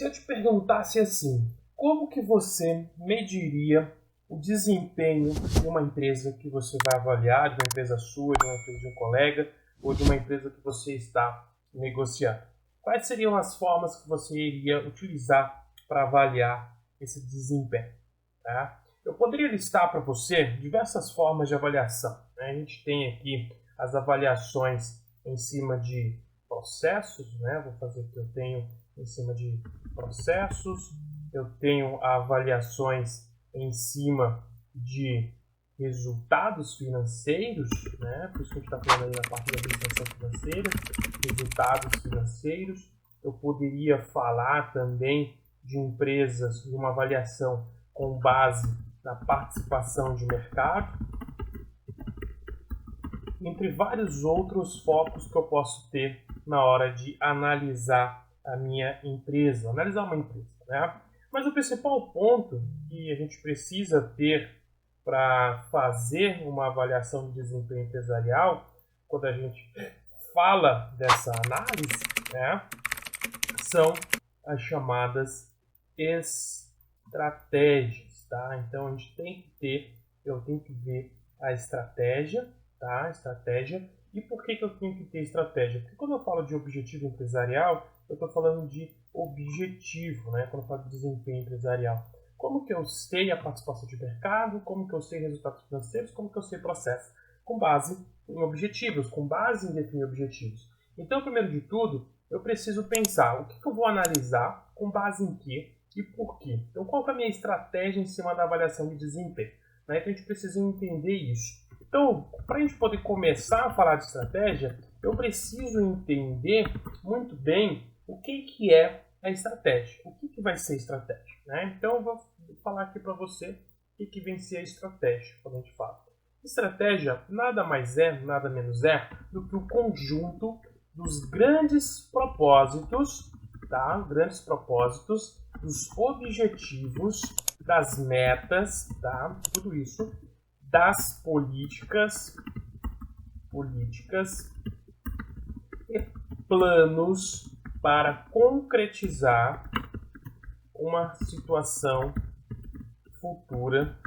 Se eu te perguntasse assim, como que você mediria o desempenho de uma empresa que você vai avaliar, de uma empresa sua, de uma empresa de um colega, ou de uma empresa que você está negociando? Quais seriam as formas que você iria utilizar para avaliar esse desempenho? Tá? Eu poderia listar para você diversas formas de avaliação, né? A gente tem aqui as avaliações em cima de processos, né? Vou fazer aqui, eu tenho em cima de processos, eu tenho avaliações em cima de resultados financeiros, né? Por isso que a gente está falando aí na parte da administração financeira, resultados financeiros. Eu poderia falar também de empresas, de uma avaliação com base na participação de mercado, entre vários outros focos que eu posso ter na hora de analisar a minha empresa, analisar uma empresa, né? Mas o principal ponto que a gente precisa ter para fazer uma avaliação de desempenho empresarial, quando a gente fala dessa análise, né, são as chamadas estratégias, tá? Então a gente tem que ter, eu tenho que ver a estratégia, tá? Estratégia. E por que eu tenho que ter estratégia? Porque quando eu falo de objetivo empresarial, eu estou falando de objetivo, né? Quando eu falo de desempenho empresarial. Como que eu sei a participação de mercado, como que eu sei resultados financeiros, como que eu sei processo? Com base em objetivos, com base em definir objetivos. Então, primeiro de tudo, eu preciso pensar o que eu vou analisar, com base em quê e por quê. Então, qual que é a minha estratégia em cima da avaliação de desempenho? Né? Então, a gente precisa entender isso. Então, para a gente poder começar a falar de estratégia, eu preciso entender muito bem o que é a estratégia. O que vai ser estratégia? Né? Então, eu vou falar aqui para você o que vem ser a estratégia, quando a gente fala. Estratégia nada mais é, nada menos é, do que o conjunto dos grandes propósitos, tá? Grandes propósitos, dos objetivos, das metas, tá? Tudo isso, das políticas e planos para concretizar uma situação futura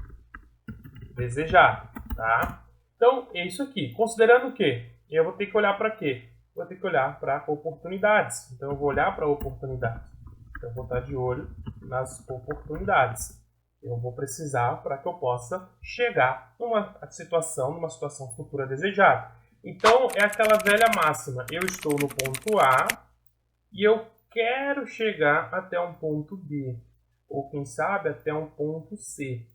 desejada, tá? Então, é isso aqui. Considerando o quê? Eu vou ter que olhar para quê? Vou ter que olhar para oportunidades. Então, eu vou olhar para oportunidades. Então, eu vou estar de olho nas oportunidades. Eu vou precisar para que eu possa chegar numa situação futura desejada. Então, é aquela velha máxima. Eu estou no ponto A e eu quero chegar até um ponto B. Ou, quem sabe, até um ponto C.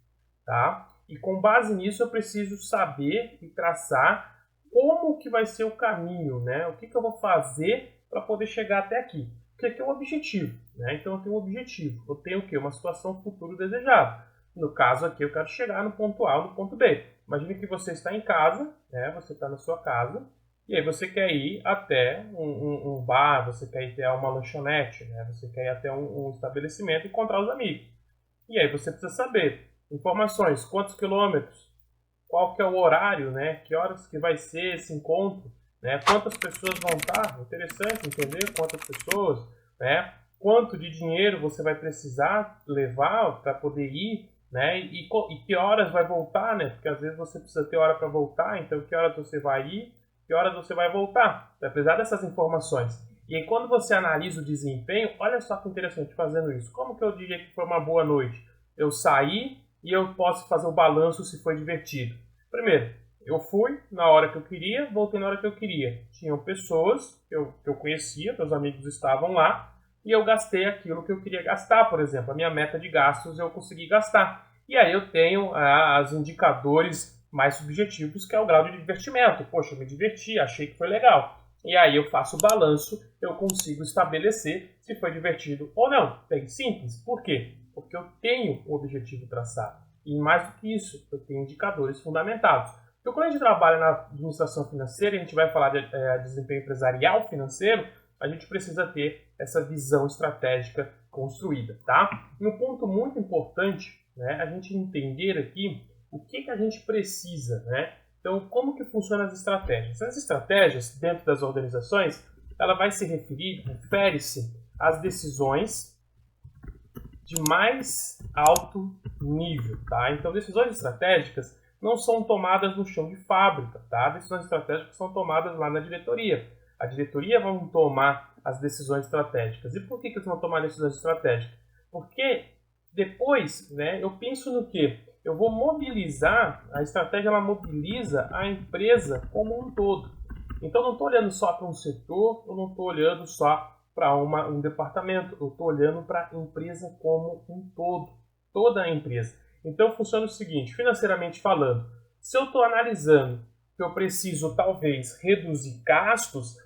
Tá? E com base nisso, eu preciso saber e traçar como que vai ser o caminho, né? O que eu vou fazer para poder chegar até aqui. Porque aqui é um objetivo, né? Então, eu tenho um objetivo. Eu tenho o quê? Uma situação futuro desejada. No caso aqui, eu quero chegar no ponto A ou no ponto B. Imagine que você está em casa, né? Você está na sua casa, e aí você quer ir até um bar, você quer ir até uma lanchonete, né? Você quer ir até um estabelecimento e encontrar os amigos. E aí você precisa saber informações, quantos quilômetros, qual que é o horário, né? Que horas que vai ser esse encontro, né? Quantas pessoas vão estar, interessante entender quantas pessoas, né? Quanto de dinheiro você vai precisar levar para poder ir, né? E que horas vai voltar, né? Porque às vezes você precisa ter hora para voltar, então que horas você vai ir, que horas você vai voltar. Vai precisar dessas informações. E aí quando você analisa o desempenho, olha só que interessante fazendo isso. Como que eu diria que foi uma boa noite? Eu saí e eu posso fazer o balanço se foi divertido. Primeiro, eu fui na hora que eu queria, voltei na hora que eu queria. Tinham pessoas que eu conhecia, meus amigos estavam lá, e eu gastei aquilo que eu queria gastar, por exemplo. A minha meta de gastos eu consegui gastar. E aí eu tenho os indicadores mais subjetivos, que é o grau de divertimento. Poxa, eu me diverti, achei que foi legal. E aí eu faço o balanço, eu consigo estabelecer se foi divertido ou não. Bem simples. Por quê? Porque eu tenho o objetivo traçado. E mais do que isso, eu tenho indicadores fundamentados. Então, quando a gente trabalha na administração financeira, a gente vai falar de desempenho empresarial financeiro, a gente precisa ter essa visão estratégica construída, tá? E um ponto muito importante, né, a gente entender aqui o que a gente precisa, né? Então, como que funcionam as estratégias? As estratégias, dentro das organizações, ela vai se refere-se às decisões de mais alto nível, tá? Então, decisões estratégicas não são tomadas no chão de fábrica, tá? Decisões estratégicas são tomadas lá na diretoria. A diretoria vai tomar as decisões estratégicas. E por que eles vão tomar decisões estratégicas? Porque depois, né, eu penso no quê? Eu vou mobilizar, a estratégia ela mobiliza a empresa como um todo. Então, eu não estou olhando só para um setor, eu não estou olhando só para um departamento, eu estou olhando para a empresa como um todo, toda a empresa. Então, funciona o seguinte, financeiramente falando, se eu estou analisando que eu preciso, talvez, reduzir gastos,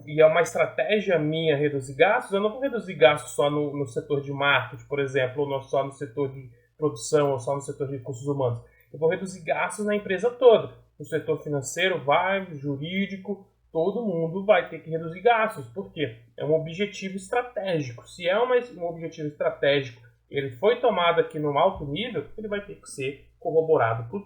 e é uma estratégia minha reduzir gastos, eu não vou reduzir gastos só no setor de marketing, por exemplo, ou só no setor de produção, ou só no setor de recursos humanos. Eu vou reduzir gastos na empresa toda. No setor financeiro, jurídico, todo mundo vai ter que reduzir gastos. Por quê? É um objetivo estratégico. Se é um objetivo estratégico, ele foi tomado aqui no alto nível, ele vai ter que ser corroborado por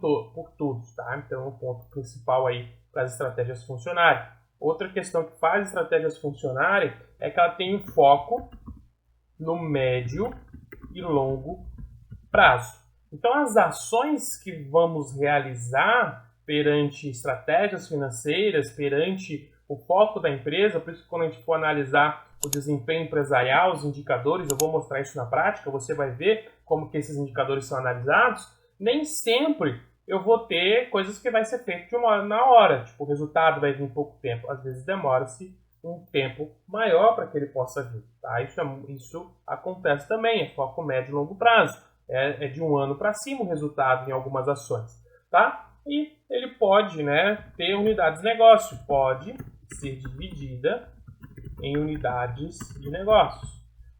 todos, tá? Então, é o ponto principal aí para as estratégias funcionarem. Outra questão que faz estratégias funcionarem é que ela tem um foco no médio e longo prazo. Então, as ações que vamos realizar perante estratégias financeiras, perante o foco da empresa, por isso que quando a gente for analisar o desempenho empresarial, os indicadores, eu vou mostrar isso na prática, você vai ver como que esses indicadores são analisados, nem sempre eu vou ter coisas que vai ser feito de uma hora na hora, tipo, o resultado vai vir em pouco tempo, às vezes demora-se um tempo maior para que ele possa vir, tá? Isso acontece também, é foco médio e longo prazo, é de um ano para cima o resultado em algumas ações, tá? E ele pode, né, ter unidades de negócio, pode ser dividida em unidades de negócios.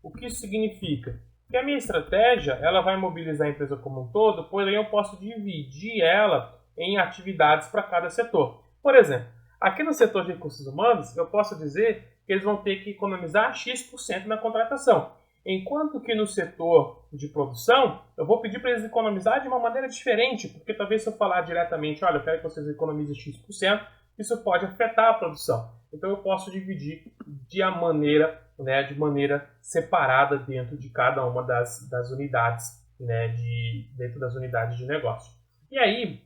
O que isso significa? Que a minha estratégia ela vai mobilizar a empresa como um todo, porém eu posso dividir ela em atividades para cada setor. Por exemplo, aqui no setor de recursos humanos, eu posso dizer que eles vão ter que economizar X% na contratação. Enquanto que no setor de produção, eu vou pedir para eles economizar de uma maneira diferente, porque talvez se eu falar diretamente, olha, eu quero que vocês economizem X%, isso pode afetar a produção. Então eu posso dividir de maneira separada dentro de cada uma das unidades, né, dentro das unidades de negócio. E aí,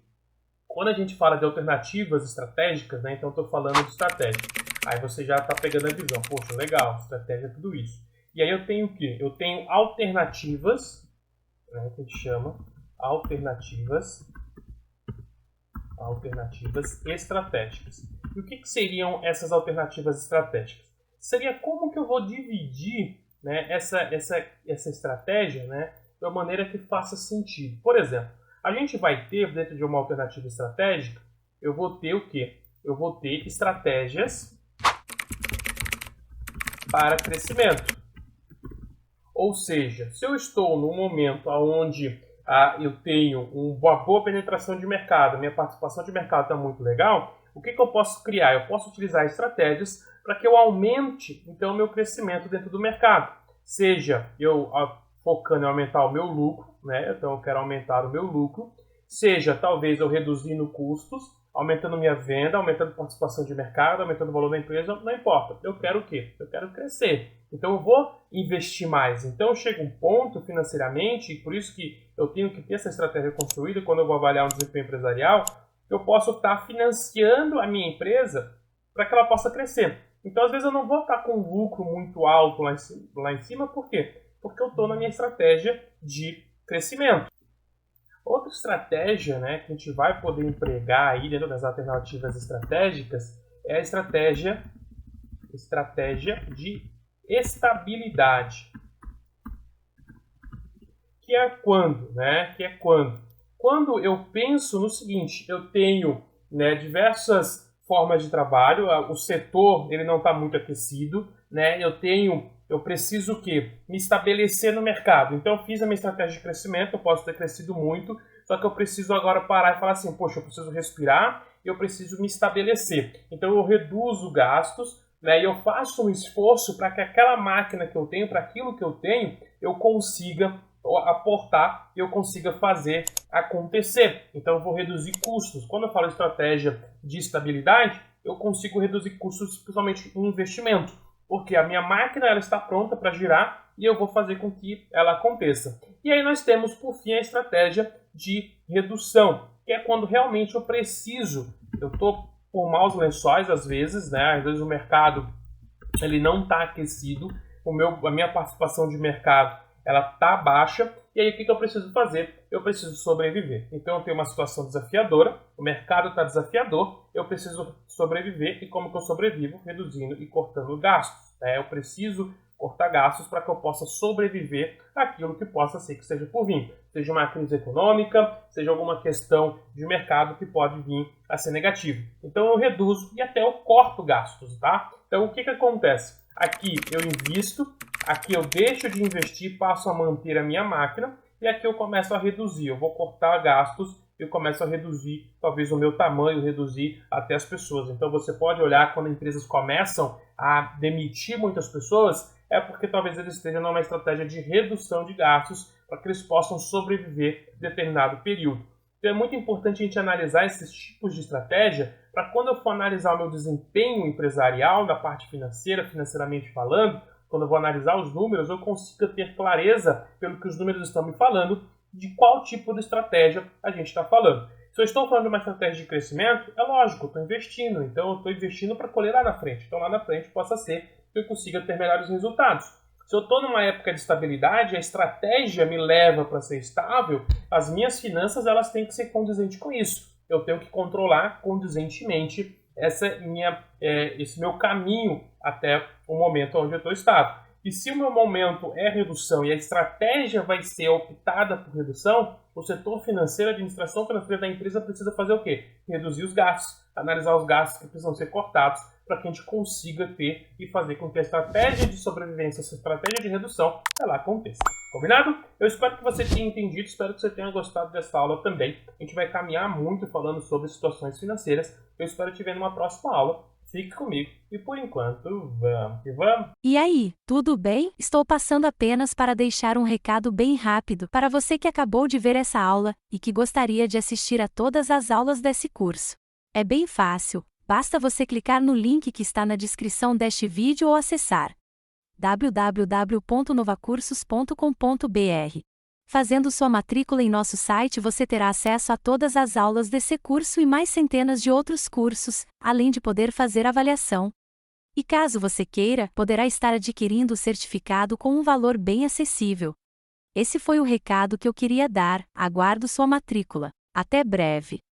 quando a gente fala de alternativas estratégicas, né, então eu estou falando de estratégia. Aí você já está pegando a visão, poxa, legal, estratégia é tudo isso. E aí eu tenho o quê? Eu tenho alternativas, né, que a gente chama alternativas estratégicas. E o que seriam essas alternativas estratégicas? Seria como que eu vou dividir, né, essa estratégia, né, de uma maneira que faça sentido. Por exemplo, a gente vai ter, dentro de uma alternativa estratégica, eu vou ter o quê? Eu vou ter estratégias para crescimento. Ou seja, se eu estou num momento onde eu tenho uma boa penetração de mercado, minha participação de mercado está muito legal, o que eu posso criar? Eu posso utilizar estratégias para que eu aumente, então, o meu crescimento dentro do mercado. Seja eu focando em aumentar o meu lucro, né? Então eu quero aumentar o meu lucro, seja talvez eu reduzindo custos, aumentando minha venda, aumentando a participação de mercado, aumentando o valor da empresa, não importa. Eu quero o quê? Eu quero crescer. Então eu vou investir mais. Então chega um ponto financeiramente, e por isso que eu tenho que ter essa estratégia construída quando eu vou avaliar um desempenho empresarial, eu posso estar financiando a minha empresa para que ela possa crescer. Então às vezes eu não vou estar com um lucro muito alto lá em cima, por quê? Porque eu estou na minha estratégia de crescimento. Outra estratégia, né, que a gente vai poder empregar aí dentro das alternativas estratégicas é a estratégia de estabilidade. Que é quando, né? Quando eu penso no seguinte, eu tenho, né, diversas formas de trabalho, o setor ele não está muito aquecido, né? Eu preciso o quê? Me estabelecer no mercado. Então eu fiz a minha estratégia de crescimento, eu posso ter crescido muito, só que eu preciso agora parar e falar assim, poxa, eu preciso respirar e eu preciso me estabelecer. Então eu reduzo gastos, né, e eu faço um esforço para que aquela máquina que eu tenho, para aquilo que eu tenho, eu consiga aportar e eu consiga fazer acontecer. Então eu vou reduzir custos. Quando eu falo de estratégia de estabilidade, eu consigo reduzir custos, principalmente em investimento. Porque a minha máquina ela está pronta para girar, e eu vou fazer com que ela aconteça. E aí nós temos, por fim, a estratégia de redução, que é quando realmente eu estou por maus lençóis às vezes, né? Às vezes o mercado ele não está aquecido, a minha participação de mercado ela está baixa, e aí o que eu preciso fazer? Eu preciso sobreviver. Então eu tenho uma situação desafiadora, o mercado está desafiador, eu preciso sobreviver, e como que eu sobrevivo? Reduzindo e cortando gastos. Né? Eu preciso cortar gastos para que eu possa sobreviver àquilo que possa ser que esteja por vir. Seja uma crise econômica, seja alguma questão de mercado que pode vir a ser negativo. Então eu reduzo e até eu corto gastos, tá? Então o que acontece? Aqui eu invisto, aqui eu deixo de investir, passo a manter a minha máquina, e aqui eu começo a reduzir. Eu vou cortar gastos, eu começo a reduzir talvez o meu tamanho, reduzir até as pessoas. Então você pode olhar quando empresas começam a demitir muitas pessoas, é porque talvez eles estejam numa estratégia de redução de gastos para que eles possam sobreviver em determinado período. Então é muito importante a gente analisar esses tipos de estratégia para quando eu for analisar o meu desempenho empresarial na parte financeira, financeiramente falando, quando eu vou analisar os números, eu consiga ter clareza pelo que os números estão me falando de qual tipo de estratégia a gente está falando. Se eu estou falando de uma estratégia de crescimento, é lógico, eu estou investindo, então eu estou investindo para colher lá na frente. Então lá na frente possa ser que eu consiga ter melhores resultados. Se eu estou numa época de estabilidade, a estratégia me leva para ser estável, as minhas finanças elas têm que ser condizentes com isso. Eu tenho que controlar condizentemente esse meu caminho até o momento onde eu estou estável. E se o meu momento é redução e a estratégia vai ser optada por redução, o setor financeiro, a administração financeira da empresa precisa fazer o quê? Reduzir os gastos, analisar os gastos que precisam ser cortados para que a gente consiga ter e fazer com que a estratégia de sobrevivência, essa estratégia de redução, ela aconteça. Combinado? Eu espero que você tenha entendido, espero que você tenha gostado dessa aula também. A gente vai caminhar muito falando sobre situações financeiras. Eu espero te ver numa próxima aula. Fique comigo e por enquanto, vamos que vamos! E aí, tudo bem? Estou passando apenas para deixar um recado bem rápido para você que acabou de ver essa aula e que gostaria de assistir a todas as aulas desse curso. É bem fácil, basta você clicar no link que está na descrição deste vídeo ou acessar www.novacursos.com.br. Fazendo sua matrícula em nosso site você terá acesso a todas as aulas desse curso e mais centenas de outros cursos, além de poder fazer avaliação. E caso você queira, poderá estar adquirindo o certificado com um valor bem acessível. Esse foi o recado que eu queria dar, aguardo sua matrícula. Até breve!